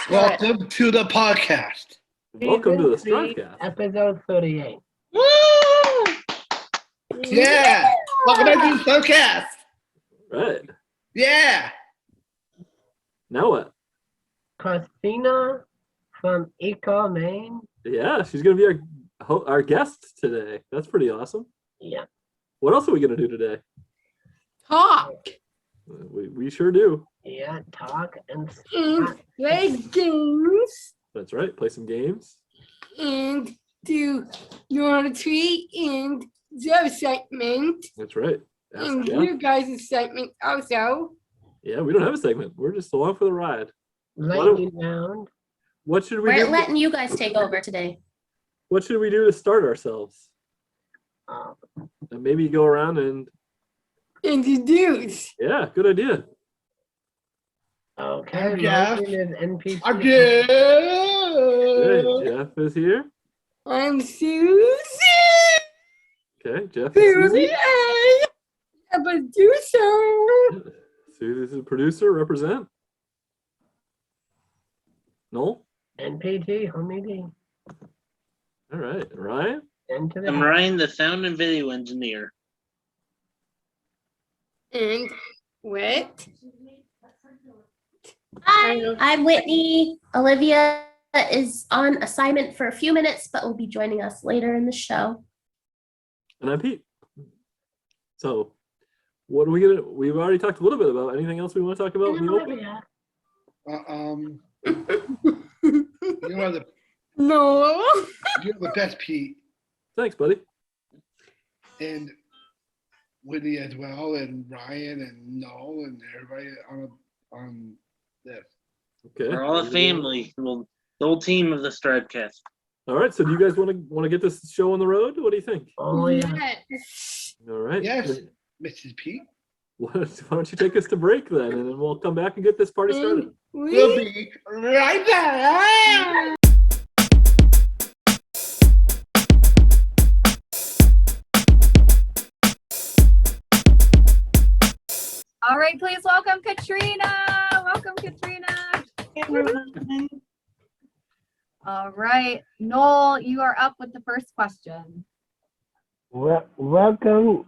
Welcome to the podcast. Welcome to the Season 3, STRIVECast. Episode 38. Woo! Yeah. Welcome back to the STRIVECast. Right. Yeah. Now what? Katrina from EcoMaine. Yeah, she's going to be our guest today. That's pretty awesome. Yeah. What else are we going to do today? Talk We sure do. Yeah, talk and and play games That's right. Play some games. and do laundry and the segment That's right. Ask and Jeff. you guys' segment also. Yeah, we don't have a segment. We're just along for the ride. lightning round. What should we We're do? letting you guys take over today. What should we do to start ourselves? And maybe go around and Introduce. yeah, good idea. Okay, I'm Jeff. lightning is NPC. I'm Hey, good. Jeff is here. I'm Susie. Okay, Jeff is Susie. A producer. Susie's a producer. Represent. Noel. NPT, homie D. All right, Ryan. Into the I'm Ryan, the sound and video engineer. And what? Hi, I'm Whitney. Olivia is on assignment for a few minutes, but will be joining us later in the show. And I'm Pete. So, what are we gonna? We've already talked a little bit about. Anything else we want to talk about in the open? You are the No. you're the best, Pete, Thanks, buddy. and Whitney as well, and Ryan and Noel and everybody on this. Okay. We're all a family. Well, the whole team of the STRIVECast. All right. So, do you guys want to get this show on the road? What do you think? Oh, yeah. Yes. All right. Yes, Mrs. Pete. Why don't you take us to break then, and then we'll come back and get this party started. We'll be right back. All right, please welcome Katrina. Welcome, Katrina. All right, Noel, you are up with the first question. Welcome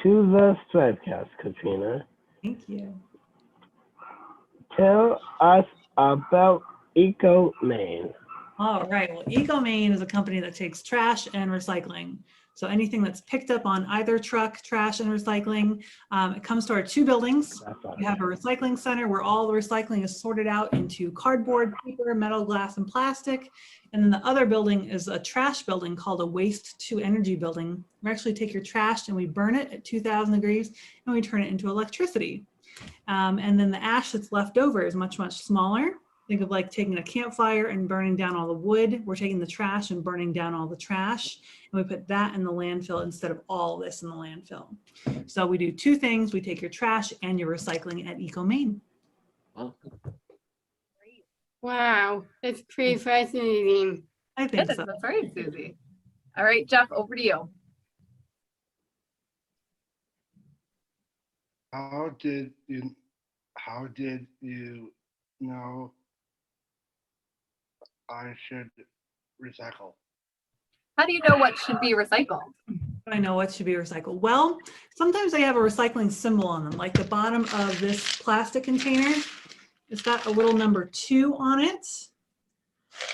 to the STRIVECast, Katrina. Thank you. Tell us about EcoMaine. All right. Well, EcoMaine is a company that takes trash and recycling. So anything that's picked up on either truck, trash and recycling, it comes to our two buildings. We have a recycling center where all the recycling is sorted out into cardboard, paper, metal, glass, and plastic. And then the other building is a trash building called a waste to energy building. We actually take your trash and we burn it at 2,000 degrees and we turn it into electricity. And then the ash that's left over is much, much smaller. Think of like taking a campfire and burning down all the wood. We're taking the trash and burning down all the trash. And we put that in the landfill instead of all this in the landfill. So we do two things. We take your trash and your recycling at EcoMaine. Wow. Wow, that's pretty fascinating. I think Yes, so. that's right, Susie. All right, Jeff, over to you. How did you know I should recycle? How do you know what should be recycled? I know what should be recycled. Well, sometimes they have a recycling symbol on them, like the bottom of this plastic container. It's got a little number 2 on it.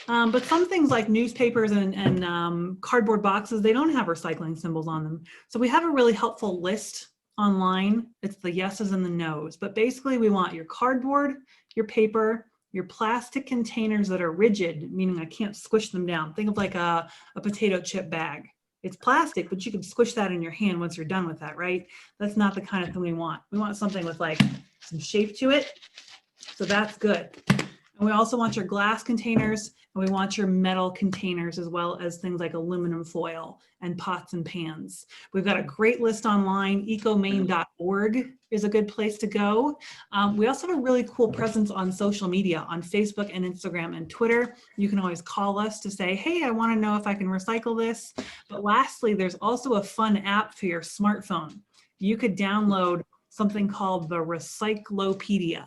But some things like newspapers and cardboard boxes, they don't have recycling symbols on them. So we have a really helpful list online. It's the yeses and the nos. But basically we want your cardboard, your paper, your plastic containers that are rigid, meaning I can't squish them down. Think of like a potato chip bag. It's plastic, but you can squish that in your hand once you're done with that, right? That's not the kind of thing we want. We want something with like some shape to it. So that's good. And we also want your glass containers, and we want your metal containers, as well as things like aluminum foil and pots and pans. We've got a great list online. EcoMaine.org is a good place to go. We also have a really cool presence on social media, on Facebook and Instagram and Twitter. You can always call us to say, hey, I want to know if I can recycle this. But lastly, there's also a fun app for your smartphone. You could download something called the Recyclopedia.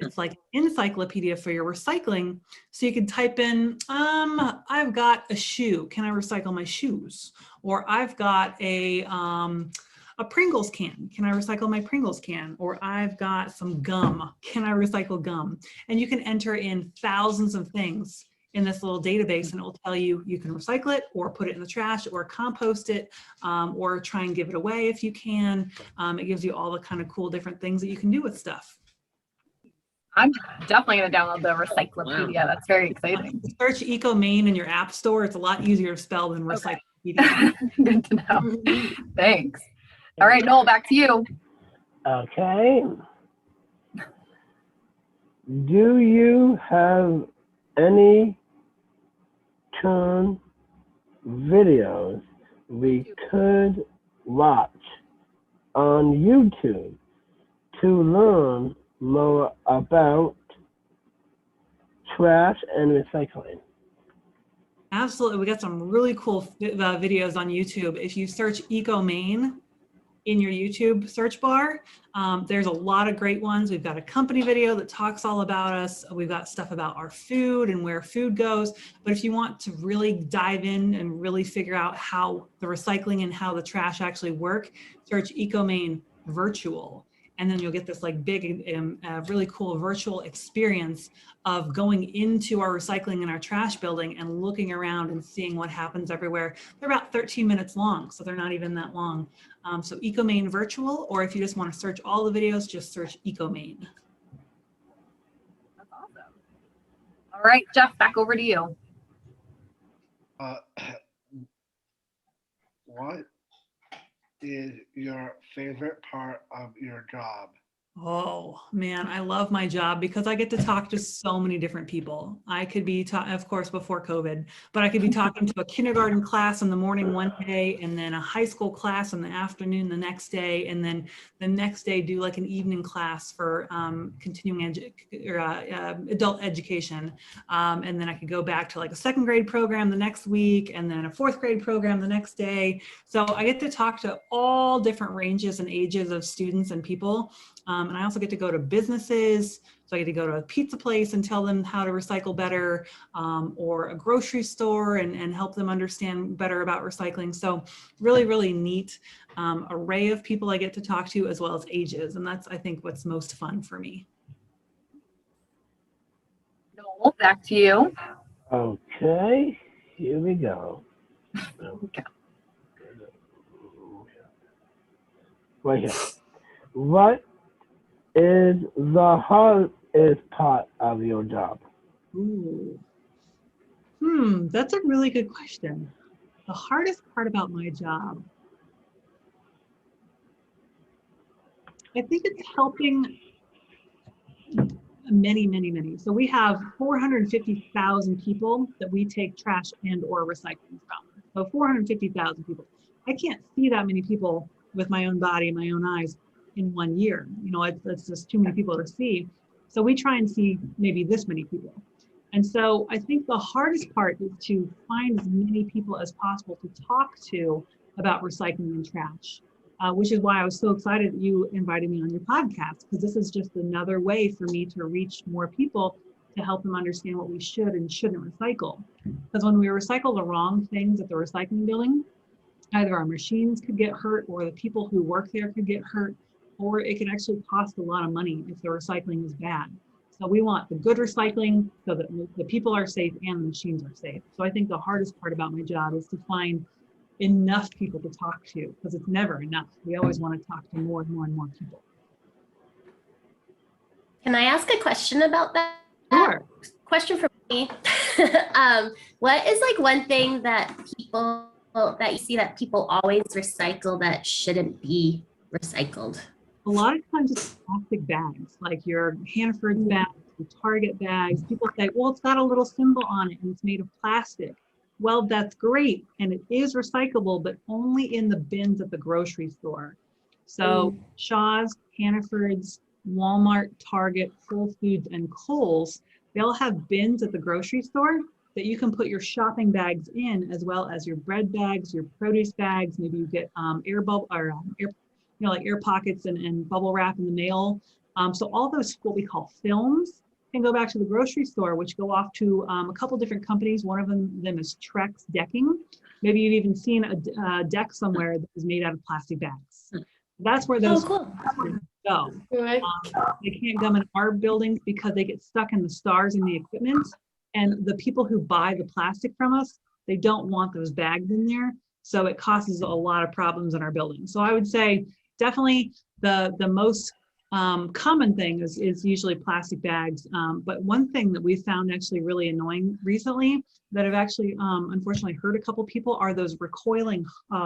It's like an encyclopedia for your recycling. So you can type in, I've got a shoe. Can I recycle my shoes? Or I've got a Pringles can. Can I recycle my Pringles can? Or I've got some gum. Can I recycle gum? And you can enter in thousands of things in this little database, and it will tell you you can recycle it or put it in the trash or compost it, or try and give it away if you can. It gives you all the kind of cool different things that you can do with stuff. I'm definitely going to download the Recyclopedia. Wow. That's very exciting. Search EcoMaine in your app store. It's a lot easier to spell than Recyclopedia. Good to know. Thanks. All right, Noel, back to you. Okay. Do you have any tune videos we could watch on YouTube to learn more about trash and recycling? Absolutely. We got some really cool videos on YouTube. If you search EcoMaine in your YouTube search bar, there's a lot of great ones. We've got a company video that talks all about us. We've got stuff about our food and where food goes. But if you want to really dive in and really figure out how the recycling and how the trash actually work, search EcoMaine Virtual. And then you'll get this like big, really cool virtual experience of going into our recycling and our trash building and looking around and seeing what happens everywhere. They're about 13 minutes long, so they're not even that long. So EcoMaine Virtual, or if you just want to search all the videos, just search EcoMaine. That's awesome. All right, Jeff, back over to you. What is your favorite part of your job? Oh man, I love my job because I get to talk to so many different people. I could be, of course, before COVID, but I could be talking to a kindergarten class in the morning one day, and then a high school class in the afternoon the next day, and then the next day do like an evening class for continuing adult education. And then I could go back to like a second grade program the next week, and then a fourth grade program the next day. So I get to talk to all different ranges and ages of students and people. And I also get to go to businesses. So I get to go to a pizza place and tell them how to recycle better, or a grocery store and help them understand better about recycling. So really, really neat array of people I get to talk to, as well as ages. And that's, I think, what's most fun for me. Noel, back to you. Okay, here we go. Okay. Right here. What is the hardest part of your job? Ooh. That's a really good question. The hardest part about my job, I think it's helping many, many, many. So we have 450,000 people that we take trash and or recycling from. So 450,000 people. I can't see that many people with my own body, my own eyes in 1 year. You know, it's just too many people to see. So we try and see maybe this many people. And so I think the hardest part is to find as many people as possible to talk to about recycling and trash, which is why I was so excited that you invited me on your podcast, because this is just another way for me to reach more people to help them understand what we should and shouldn't recycle. Because when we recycle the wrong things at the recycling building, either our machines could get hurt, or the people who work there could get hurt, or it can actually cost a lot of money if the recycling is bad. So we want the good recycling so that the people are safe and the machines are safe. So I think the hardest part about my job is to find enough people to talk to, because it's never enough. We always want to talk to more and more and more people. Can I ask a question about that? Sure. Question for me. What is like one thing that you see that people always recycle that shouldn't be recycled? A lot of times it's plastic bags, like your Hannaford bags, the Target bags. People say, well, it's got a little symbol on it and it's made of plastic. Well, that's great. And it is recyclable, but only in the bins at the grocery store. So Shaw's, Hannaford's, Walmart, Target, Whole Foods, and Kohl's, they all have bins at the grocery store that you can put your shopping bags in, as well as your bread bags, your produce bags. Maybe you get air bubble or air, like air pockets and bubble wrap in the mail. So all those what we call films can go back to the grocery store, which go off to a couple different companies. One of them is Trex Decking. Maybe you've even seen a deck somewhere that is made out of plastic bags. That's where those cool. go. Right. They can't come in our buildings because they get stuck in the stars and the equipment. And the people who buy the plastic from us, they don't want those bags in there. So it causes a lot of problems in our building. So I would say definitely the most common thing is usually plastic bags. But one thing that we found actually really annoying recently that have actually unfortunately hurt a couple people are those recoiling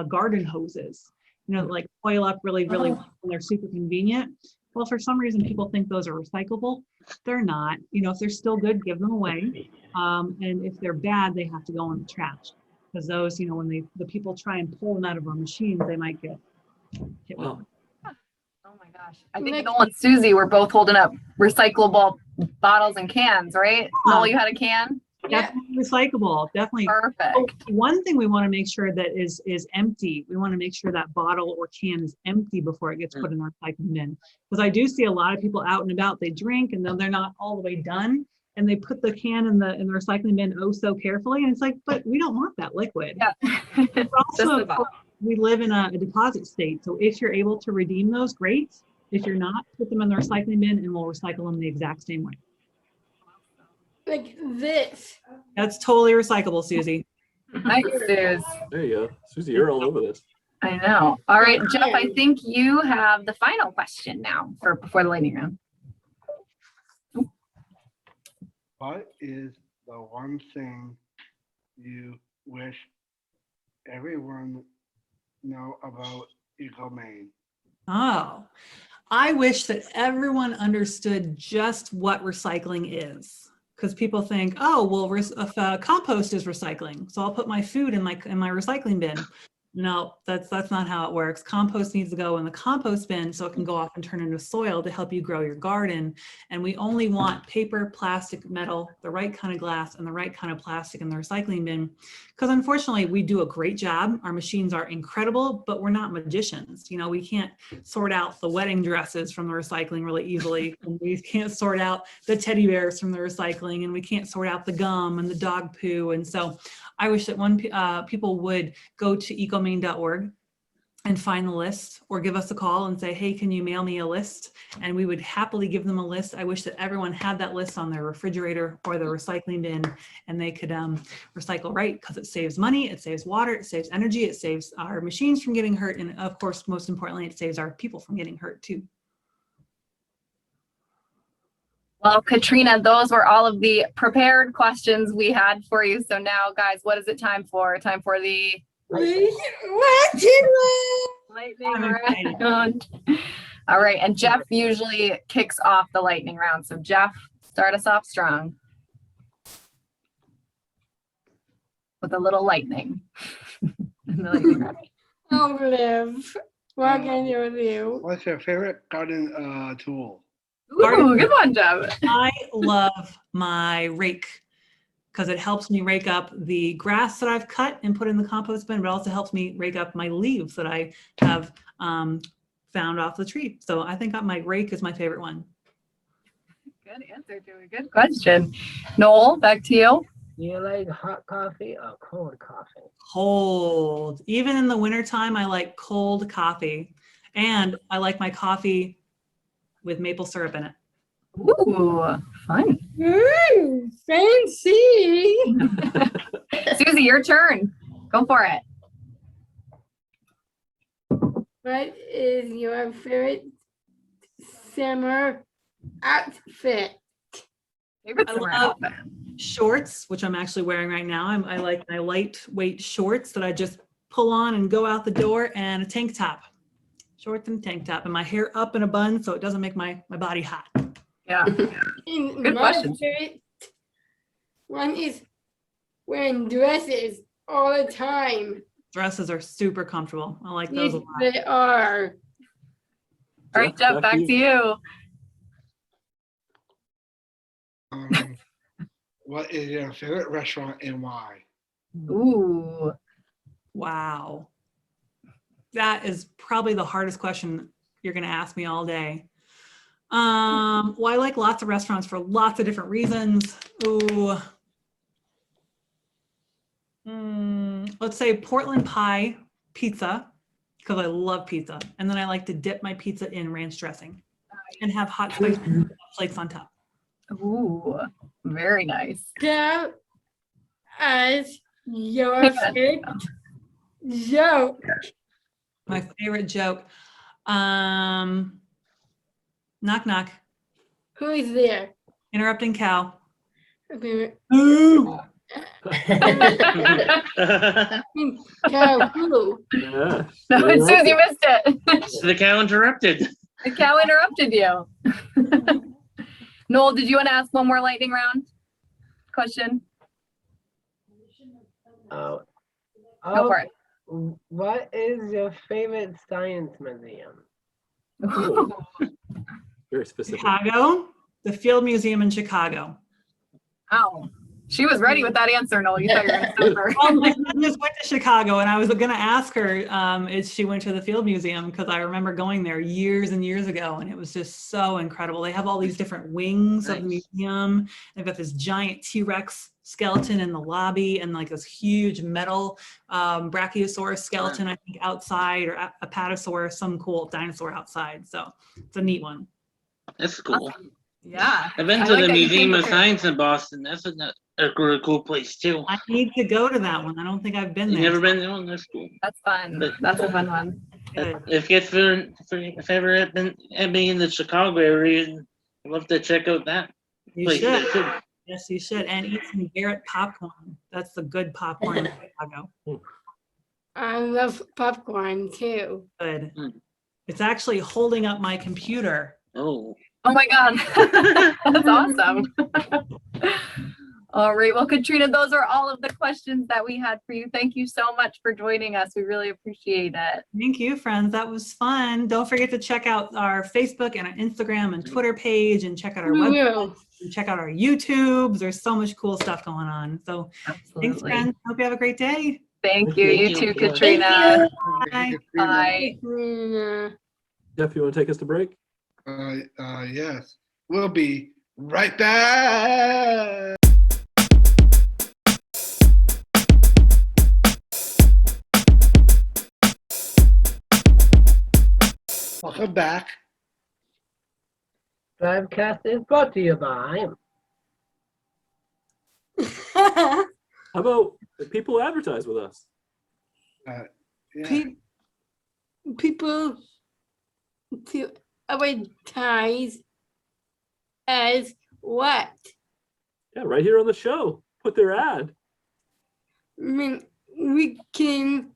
garden hoses. You know, like coil up really well, and they're super convenient. Well, for some reason, people think those are recyclable. They're not. You know, if they're still good, give them away. And if they're bad, they have to go in the trash. Because those, you know, when the people try and pull them out of our machines, they might get hit with them. Oh my gosh. I think Noel and Susie were both holding up recyclable bottles and cans, right? Noel, you had a can? Definitely recyclable, definitely. Perfect. So one thing we want to make sure that is empty. We want to make sure that bottle or can is empty before it gets put in our recycling bin. Because I do see a lot of people out and about, they drink and then they're not all the way done. And they put the can in the recycling bin oh so carefully. And it's like, but we don't want that liquid. Yeah. Also, we live in a deposit state. So if you're able to redeem those, great. If you're not, put them in the recycling bin and we'll recycle them the exact same way. Like this. That's totally recyclable, Susie. Nice, Suze. There you go. Susie, you're all over this. I know. All right, Jeff, I think you have the final question now before the lightning round. What is the one thing you wish everyone know about EcoMaine? Oh, I wish that everyone understood just what recycling is. Because people think, oh, well, if compost is recycling, so I'll put my food in my recycling bin. No, that's not how it works. Compost needs to go in the compost bin so it can go off and turn into soil to help you grow your garden. And we only want paper, plastic, metal, the right kind of glass, and the right kind of plastic in the recycling bin. Because unfortunately, we do a great job. Our machines are incredible, but we're not magicians. You know, we can't sort out the wedding dresses from the recycling really easily. And we can't sort out the teddy bears from the recycling, and we can't sort out the gum and the dog poo. And so I wish that people would go to EcoMaine.org and find the list, or give us a call and say, hey, can you mail me a list? And we would happily give them a list. I wish that everyone had that list on their refrigerator or their recycling bin, and they could recycle right, because it saves money, it saves water, it saves energy, it saves our machines from getting hurt, and of course, most importantly, it saves our people from getting hurt too. Well, Katrina, those were all of the prepared questions we had for you. So now, guys, what is it time for? Time for the lightning round. All right, and Jeff usually kicks off the lightning round. So Jeff, start us off strong with a little lightning. I'll live. What can you do? What's your favorite garden tool? Ooh, good one, Jeff. I love my rake because it helps me rake up the grass that I've cut and put in the compost bin, but also helps me rake up my leaves that I have found off the tree. So I think my rake is my favorite one. Good answer to a good question. Noel, back to you. You like hot coffee or cold coffee? Cold. Even in the wintertime, I like cold coffee. And I like my coffee with maple syrup in it. Ooh, fun. Fancy. Susie, your turn. Go for it. What is your favorite summer outfit? Favorite I summer love outfit. shorts, which I'm actually wearing right now. I like my lightweight shorts that I just pull on and go out the door, and a tank top. Shorts and tank top, and my hair up in a bun so it doesn't make my body hot. Yeah. In Good my question. favorite one is wearing dresses all the time. Dresses are super comfortable. I like those Yes, a lot. they are. All right, Jeff, back to you. What is your favorite restaurant and why? Ooh. Wow. That is probably the hardest question you're going to ask me all day. Well, I like lots of restaurants for lots of different reasons. Ooh. Let's say Portland Pie Pizza, because I love pizza. And then I like to dip my pizza in ranch dressing and have hot spice flakes on top. Ooh. Very nice. That as your favorite joke. My favorite joke. Knock, knock. Who is there? Interrupting cow. Favorite Ooh. cow who? Yeah. No, you're it's Susie, welcome. missed it. The cow interrupted. The cow interrupted you. Noel, did you want to ask one more lightning round question? Oh. Go for it. What is your favorite science museum? Oh, very specific. Chicago, the Field Museum in Chicago. Oh, she was ready with that answer, Noel. You thought you were going to stop her. Well, my son just went to Chicago, and I was going to ask her if she went to the Field Museum, because I remember going there years and years ago, and it was just so incredible. They have all these different wings of the Nice. museum. They've got this giant T-Rex skeleton in the lobby, and like this huge metal brachiosaurus skeleton, I think, outside, or apatosaurus, some cool dinosaur outside. So it's a neat one. That's cool. Yeah. I've been I to like the that you Museum came of prepared. Science in Boston. That's a really cool place too. I need to go to that one. I don't think I've been You there. never been there? Oh, that's cool. That's fun. But- That's a fun one. Good. If if ever been in the Chicago area, I'd love to check out that You place should. there too. Yes, you should. And eat some Garrett popcorn. That's the good popcorn in Chicago. I love popcorn too. Good. Mm. It's actually holding up my computer. Oh. Oh my God. That's awesome. All right. Well, Katrina, those are all of the questions that we had for you. Thank you so much for joining us. We really appreciate it. Thank you, friends. That was fun. Don't forget to check out our Facebook and our Instagram and Twitter page, and check out our We website, will. and check out our YouTubes. There's so much cool stuff going on. So thanks, Absolutely. friends. Hope you have a great day. Thank you. Thank You you. too, Bye. Katrina. Bye. Bye. Jeff, you want to take us to break? Yes. We'll be right back. Welcome back. STRIVECast is brought to you by How about people advertise with us? Yeah. People to advertise as what? Yeah, right here on the show. Put their ad. I mean, we can.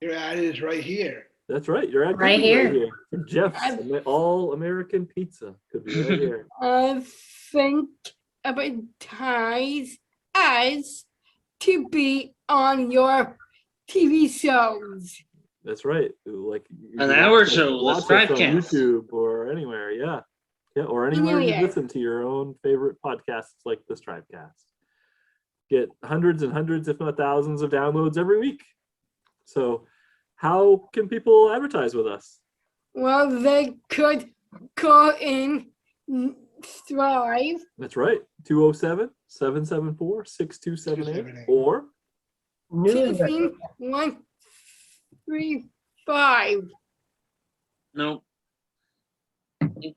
Your ad is right here. That's right. Your ad could Right be here. For Jeff's All American Pizza could be right here. I think advertise as to be on your TV shows. That's right. Like you On can our watch- show, the watch us on STRIVECast. YouTube or anywhere. Yeah. Yeah. Or anywhere you Anywhere. listen to your own favorite podcasts like the STRIVEcast. Get hundreds and hundreds, if not thousands, of downloads every week. So how can people advertise with us? Well, they could call in Strive That's right. 207-774-6278 or newsletter. 135. No.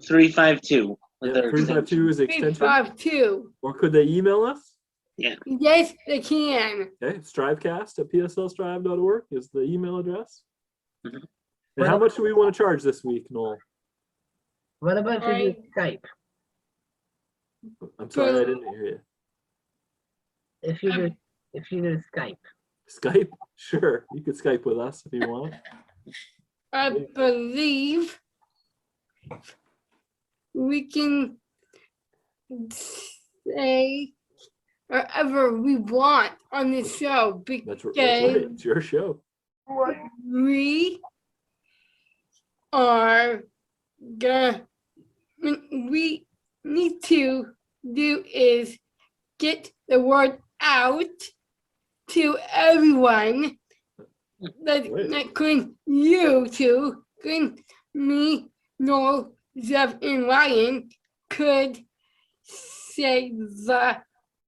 352. yeah, with their 352 is the extension. 352. Or could they email us? Yes, they can. Okay, strivecast@pslstrive.org is the email address. Mhm. And how much do we want to charge this week, Noel? What about you do Skype? I'm sorry, I didn't hear you. If you do Skype. Skype? Sure, you could Skype with us if you want. I believe we can say whatever we want on the show That's right. because It's your show. what we are gonna we need to do is get the word out to everyone that including you two, including me, Noel, Jeff, and Ryan could say the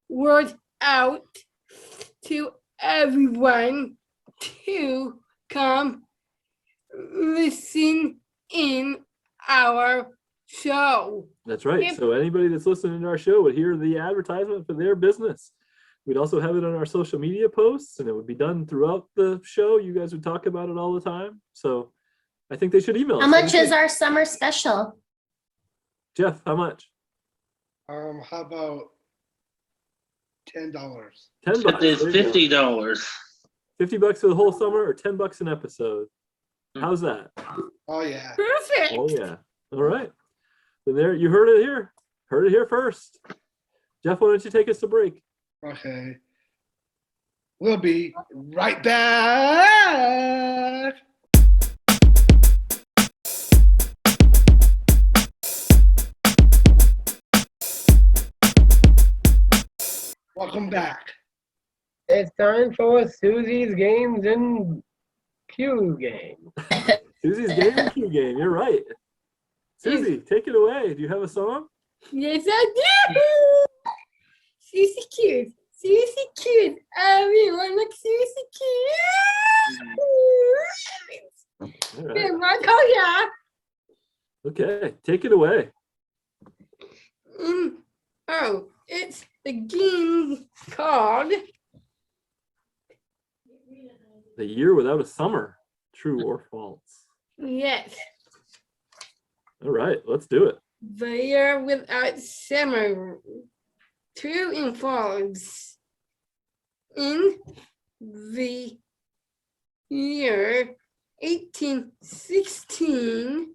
word out to everyone to come listen in our show. That's right. Yep. So anybody that's listening to our show would hear the advertisement for their business. We'd also have it on our social media posts, and it would be done throughout the show. You guys would talk about it all the time. So I think they should email us. How much is our summer special? Jeff, how much? How about $10? $10. It's There you go. $50. $50 for the whole summer, or $10 an episode. How's that? Oh yeah. Perfect. Oh yeah. All right. So there, you heard it here. Heard it here first. Jeff, why don't you take us to break? Okay. We'll be right back. Welcome back. It's time for Susie's Games and Q Game. Susie's game and Q game. You're right. Susie, take it away. Do you have a song? Yes, I do. Susie cute. Susie cute. Everyone look Susie cute. All right. Hey, Marco, yeah. Okay, take it away. Oh, it's the game called The Year Without a Summer. True or false? yes. All right, let's do it. The Year Without Summer. True and false. In the year 1816,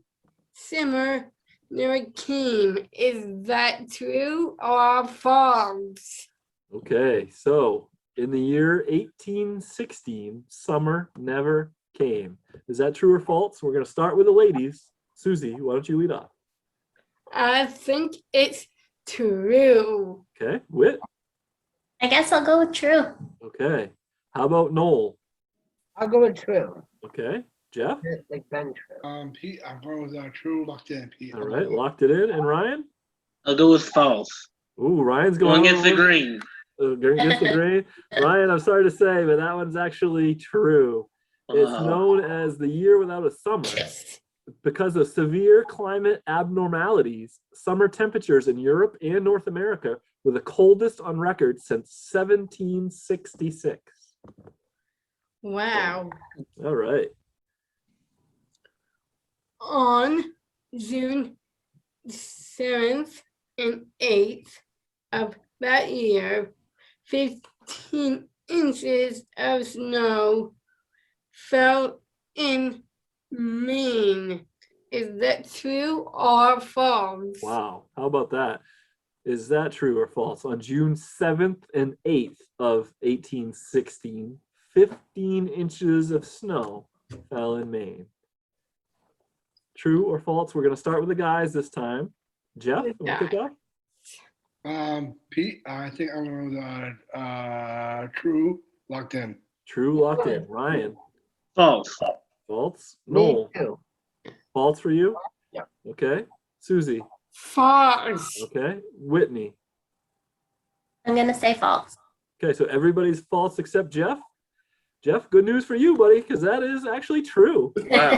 summer never came. Is that true or false? Okay, so in the year 1816, summer never came. Is that true or false? We're going to start with the ladies. Susie, why don't you lead off? I think it's true. Okay, Whit. I guess I'll go with true. Okay, how about Noel? I'll go with true. Okay, Jeff. Like Ben true. Pete, I'm going with true. Locked in, Pete. All right, locked it in. And Ryan? I'll go with false. Ooh, Ryan's Going going against the green. Against the grain. Ryan, I'm sorry to say, but that one's actually true. It's known as the year without a summer because of severe climate abnormalities. Summer temperatures in Europe and North America were the coldest on record since 1766. Wow. All right. On June 7th and 8th of that year, 15 inches of snow fell in Maine. Is that true or false? Wow. How about that? Is that true or false? On June 7th and 8th of 1816, 15 inches of snow fell in Maine. True or false? We're going to start with the guys this time. Jeff, you want to kick off? Pete, I think I'm going with true. Locked in. True, locked in. Ryan, False. false. Me Noel, too. false for you? Yeah. Okay. Susie, False. okay. Whitney. I'm gonna say false. Okay, so everybody's false except Jeff. Jeff, good news for you, buddy, because that is actually true. Wow.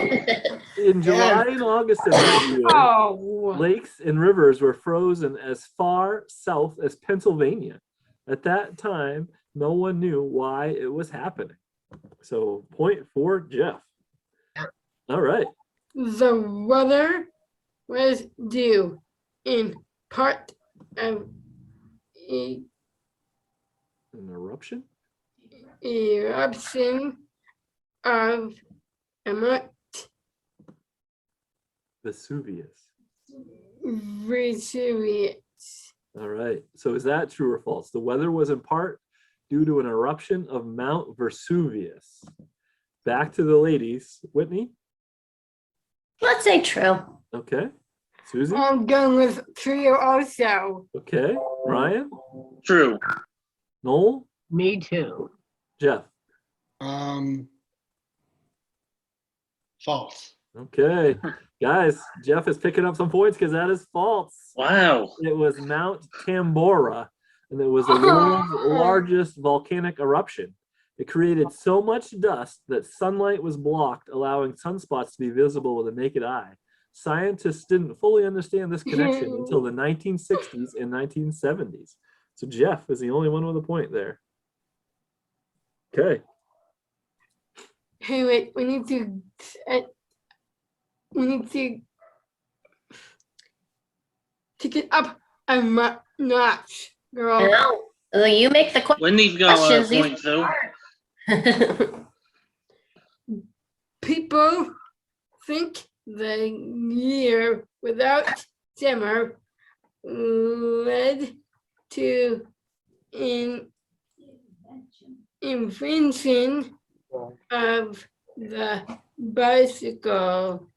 In July and August of that year, Oh. lakes and rivers were frozen as far south as Pennsylvania. At that time, no one knew why it was happening. So, point for Jeff. All right. The weather was due in part of An eruption? eruption of Mount Vesuvius. Vesuvius. All right. So is that true or false? The weather was in part due to an eruption of Mount Vesuvius. Back to the ladies. Whitney? Let's say true. Okay. Susie? I'm going with trio also. Okay. Ryan? True. Noel? Me too. Jeff? False. Okay. Guys, Jeff is picking up some points because that is false. Wow. It was Mount Tambora, and it was the world's largest volcanic eruption. It created so much dust that sunlight was blocked, allowing sunspots to be visible with the naked eye. Scientists didn't fully understand this connection until the 1960s and 1970s. So Jeff is the only one with a point there. Okay. Hey, wait, we need to take it up a notch, girl. No, you make the Wendy's got a lot of questions. points, though. People think the year without summer led to an invention of the bicycle.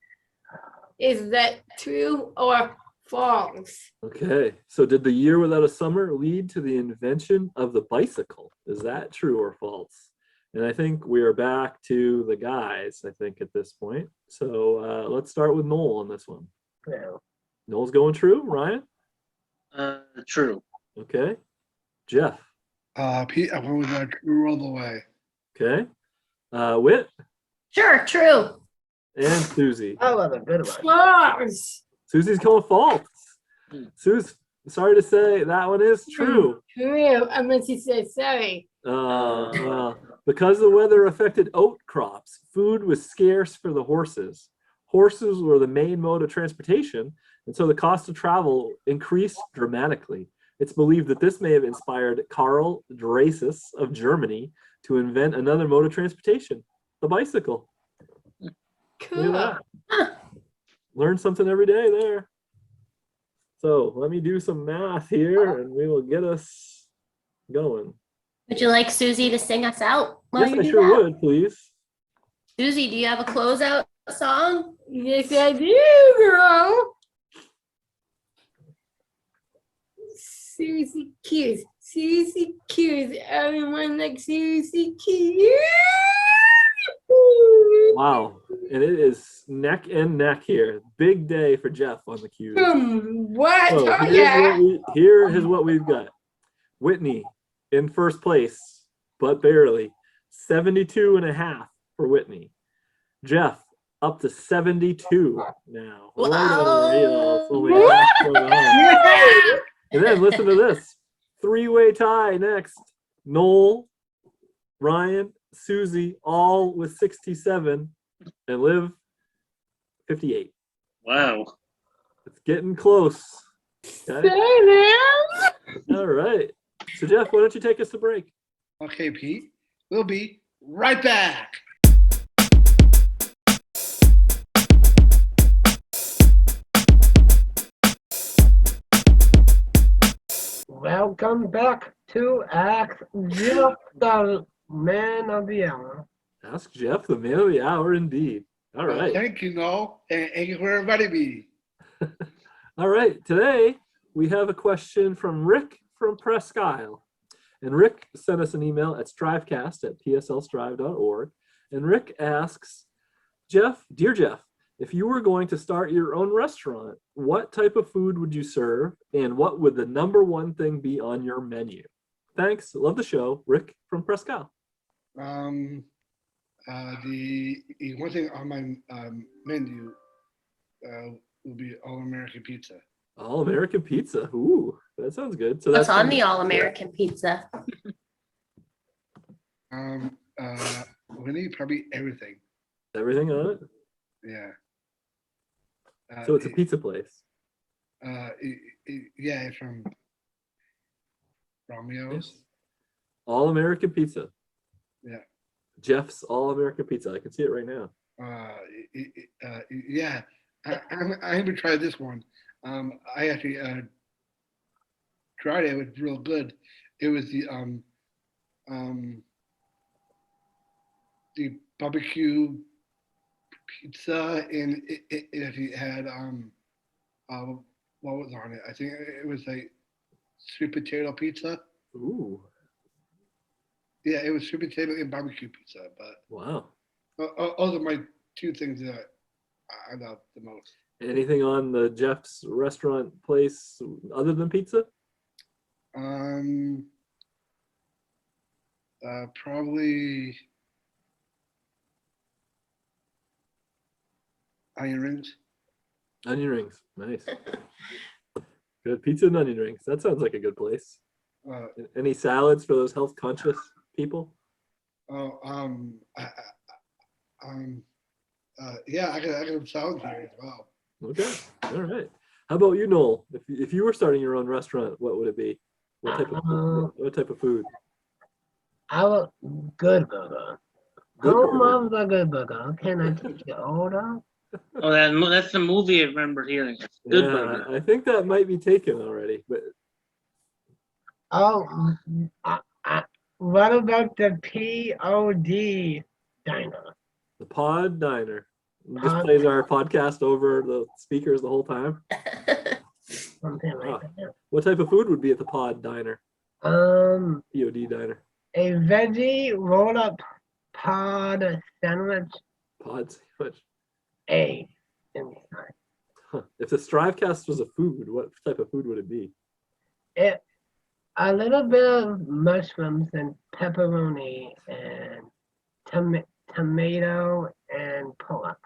Is that true or false? Okay. So did the year without a summer lead to the invention of the bicycle? Is that true or false? And I think we are back to the guys, I think, at this point. So let's start with Noel on this one. True. Noel's going true. Ryan? True. Okay. Jeff? Pete, I went with true all the way. Okay. Whit? Sure, true. And Susie. That was a good one. False. Susie's going false. Suze, sorry to say, that one is true. True. I meant to say sorry. Well, because the weather affected oat crops, food was scarce for the horses. Horses were the main mode of transportation, and so the cost of travel increased dramatically. It's believed that this may have inspired Karl Dreyfus of Germany to invent another mode of transportation, the bicycle. Cool. Look at that. Learn something every day there. So let me do some math here and we will get us going. Would you like Susie to sing us out while Yes, you I do sure that? would, please. Susie, do you have a closeout song? Yes, I do, girl. Susie Q's. Susie Q's. Everyone likes Susie Q. Wow. And it is neck and neck here. Big day for Jeff on the cues. What? So Oh, yeah. here is what we've got. Whitney in first place, but barely. 72.5 for Whitney. Jeff up to 72 now. Right on the rails. Only half point on. And then listen to this. Three-way tie next. Noel, Ryan, Susie, all with 67, and Liv, 58. Wow. It's getting close. Okay. All right. So Jeff, why don't you take us to break? Okay, Pete. We'll be right back. Welcome back to Ask Jeff, the man of the hour. Ask Jeff, the man of the hour, indeed. All right. Thank you, Noel, and thank you for inviting me. All right. Today, we have a question from Rick from Presque Isle. And Rick sent us an email at strivecast@pslstrive.org. And Rick asks, Jeff, dear Jeff, if you were going to start your own restaurant, what type of food would you serve? And what would the number one thing be on your menu? Thanks. Love the show. Rick from Presque Isle. The one thing on my menu will be all-American pizza. All American pizza. Ooh, that sounds good. So What's that's on the all-American pizza? We need probably everything. everything on it. Yeah. So it's a pizza place. Yeah, it's from Romeo's. All American pizza. Yeah. Jeff's All American Pizza. I can see it right now. Yeah, I haven't tried this one. I actually tried it. It was real good. It was the barbecue pizza, and it actually had what was on it? I think it was like sweet potato pizza. Ooh, Yeah, it was sweet potato and barbecue pizza. But wow. those are my two things that I love the most. Anything on the Jeff's restaurant place other than pizza? Probably onion rings. Onion rings, nice. Good pizza and onion rings. That sounds like a good place. Uh, Any salads for those health conscious people? oh, yeah, I got some salad here as well. Okay, all right. How about you, Noel? If you were starting your own restaurant, what would it be? What type of food? Our good burger. Good Home burger. of the good burger. Can I take your order? Oh, that's the movie I remember hearing. Good Yeah, Burger. I think that might be taken already, but Oh, what about the POD diner? the Pod Diner just Pod- plays our podcast over the speakers the whole time. Something Wow. like that. What type of food would be at the Pod Diner? Um, POD Diner. a veggie roll up pod sandwich. Pod sandwich. A inside. Huh. If the STRIVEcast was a food, what type of food would it be? It a little bit of mushrooms and pepperoni and tomato and pork.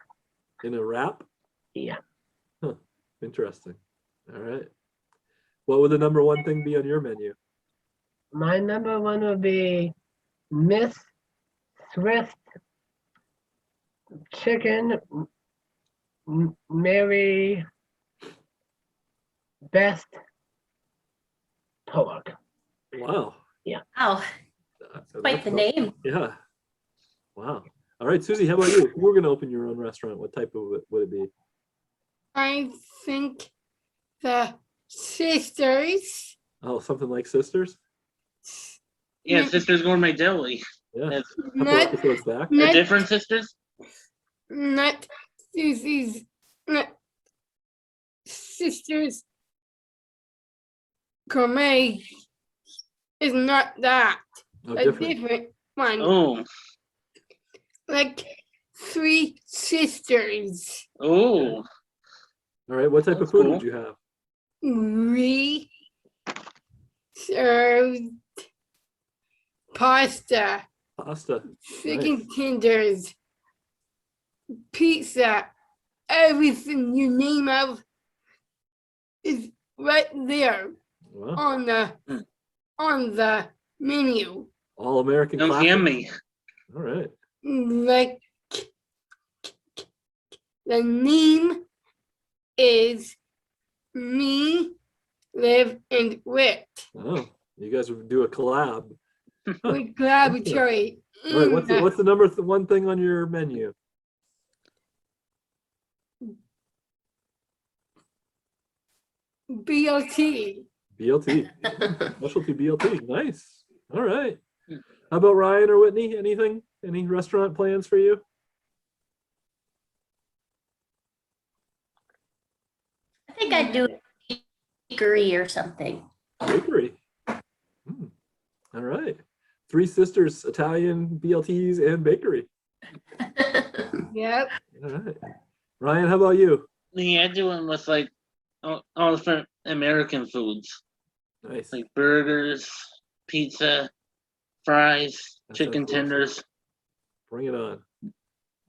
In a wrap? Yeah. Huh. Interesting. All right. What would the number one thing be on your menu? My number one would be Miss Swift Chicken Mary Best Pork. Wow. Wow, quite the name. Yeah. Wow. All right, Susie, how about you? If you were going to open your own restaurant, what type of it would it be? I think the sisters. Oh, something like Sisters? Yeah, Mm. Sisters Gourmet Deli. Yeah. That's- A couple Not, episodes back. They're not, different sisters? not Susie's, not sisters. Gourmet is not that. Oh, A different. different one. Oh, Like three sisters. oh. All right, what type of That's food cool. would you have? We served pasta, Pasta. chicken tenders, pizza, everything you name of is right there Wow. on the menu. All American Sounds classic. yummy. All right. Like the name is Me, Live, and Wit. Oh, you guys would do a collab. With laboratory. All right, what's the number one thing on your menu? BLT. BLT. Specialty BLT. Nice. All right. How about Ryan or Whitney? Anything? Any restaurant plans for you? I think I'd do a bakery or something. Bakery. All right. Three Sisters, Italian, BLTs, and bakery. Yep. All right. Ryan, how about you? Yeah, I do one with like all different American foods, Nice. like burgers, pizza, fries, That chicken sounds delicious. tenders. Bring it on.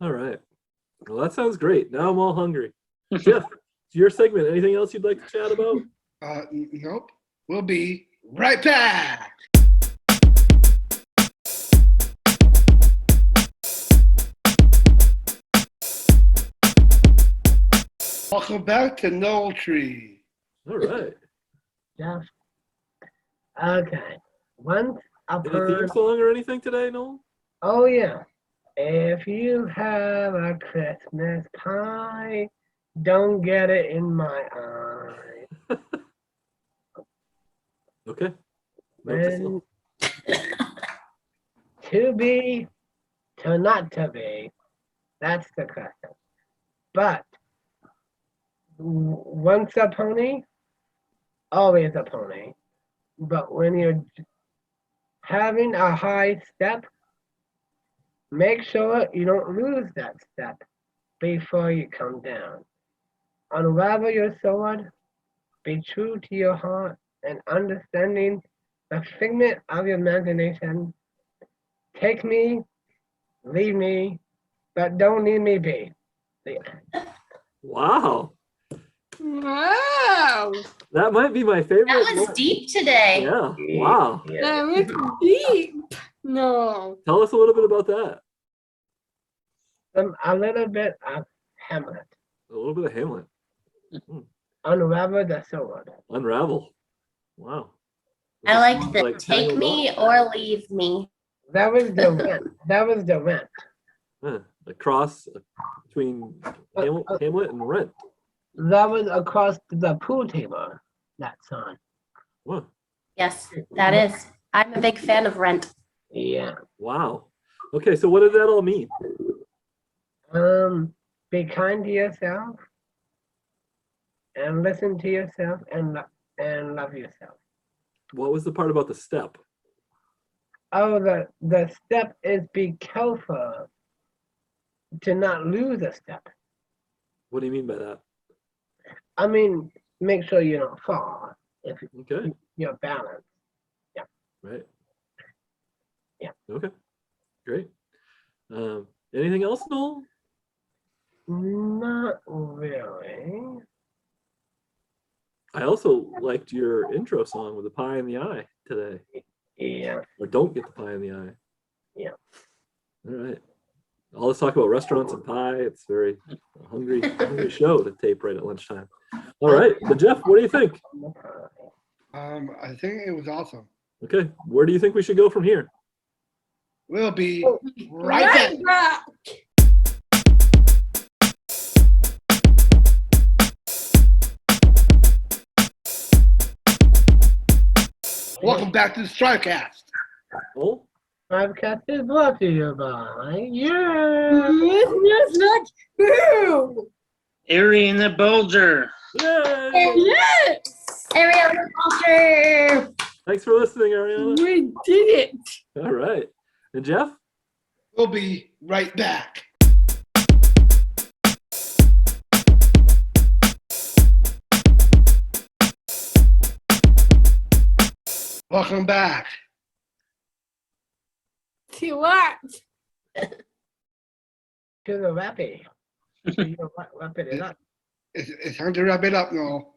All right. Well, that sounds great. Now I'm all hungry. Jeff, it's your segment. Anything else you'd like to chat about? Nope. We'll be right back. Welcome back to Knoll Tree. All right. Yeah. Okay. Once Any theme upon song or anything today, Noel? oh yeah. If you have a Christmas pie, Don't get it in my eye. Okay. Note to self. When to be, to not to be. That's the question. But once a pony, always a pony. But when you're having a high step, make sure you don't lose that step before you come down. Unravel your sword, be true to your heart, and understanding the figment of your imagination. Take me, leave me, but don't leave me be. The end. Wow. Wow. That might be my favorite. That was one. deep today. Yeah. Wow. Yeah. That was deep. No. Tell us a little bit about that. A little bit of Hamlet. A little bit of Hamlet. Unravel the sword. Unravel. Wow. I like the Like take tangled me up? or leave me. That was the rent. That was the rent. A cross between Hamlet and Rent. That was across the pool table. That song. Wow. Yes, that is. I'm a big fan of Rent. Yeah. Wow. Okay, so what does that all mean? Be kind to yourself and listen to yourself and love yourself. What was the part about the step? Oh, the step is be careful to not lose a step. What do you mean by that? I mean, make sure you don't fall if Okay. you're balanced. Right. Yeah. Okay. Great. Anything else, Noel? Not really. I also liked your intro song with the pie in the eye today. Yeah. Or don't get the pie in the eye. Yeah. All right. All this talk about restaurants and pie. It's very hungry show to tape right at lunchtime. All right. But Jeff, what do you think? I think it was awesome. Okay. Where do you think we should go from here? We'll be right back. Welcome back to the STRIVECast. Oh, STRIVECast is brought to you by yeah. That's not true. Erie and the Bulger. yay! Yes. Ariana Culture. Thanks for listening, Ariana. We did it. All right. And Jeff? We'll be right back. Welcome back. To what? To the rappy. So you wrap it up. It's time to wrap it up now.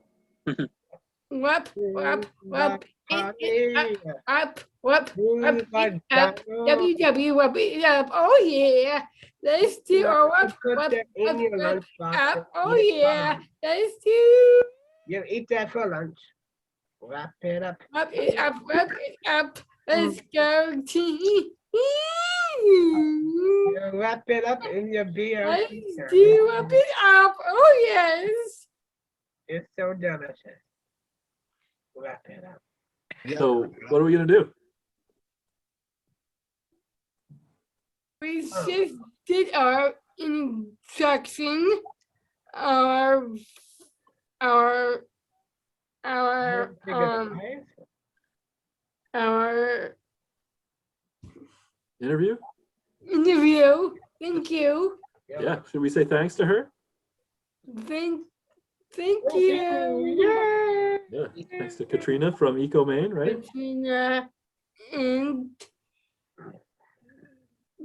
Whoop, whoop, whoop. Party. Up, whoop, Who's up, like up. Daniel? WW, whoop it up. Oh yeah. Let's do a whoop, Put whoop, that in your whoop, lunchbox. up. and Oh eat it for yeah. lunch. Let's do You eat that for lunch. Wrap it up. whoop it up, whoop it up. Let's go to You wrap it up in your beer. Let's do whoop it up. Oh yes. It's so delicious. Wrap it up. Yeah. So what are we going to do? We just did our instruction, our our Interview? interview. Thank you. Yeah. Should we say thanks to her? Thank you. Yeah. Thanks to Katrina from EcoMaine, right? Katrina, and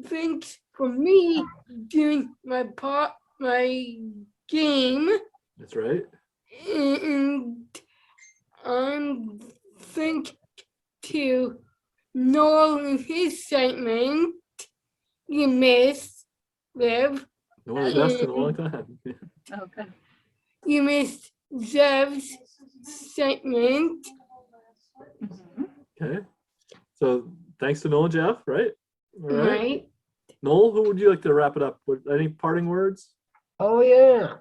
thanks for me doing my game, That's right. and thank to Noel and his segment. You missed, Liv. One of the best in a long time. Okay. You missed Zev's segment. Mhm. Okay. So thanks to Noel and Jeff, right? All right. Right. Noel, who would you like to wrap it up with? Any parting words? Oh yeah.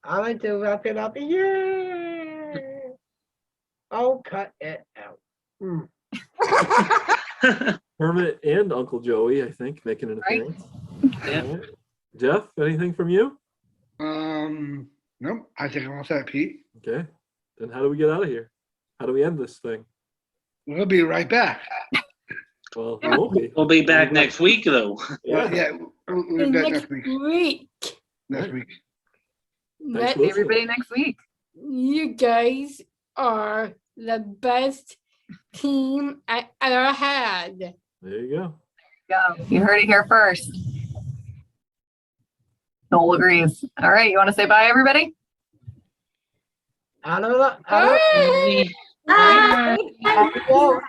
I like to wrap it up. Yay! Oh, cut it out. Mm. Hermit and Uncle Joey, I think, making an Right. appearance. Yeah. All right. Jeff, anything from you? Nope. I think I'm all set, Pete. Okay. Then how do we get out of here? How do we end this thing? We'll be right back. Well, we won't be. We'll be back next week, though. Well, Yeah. yeah, we'll be back next week. Next week. Thanks, See Wilson. everybody next week. You guys are the best team I ever had. There you go. Go. You heard it here first. Noel agrees. All right. You want to say bye, everybody? I don't know. Hey! Bye. I don't know.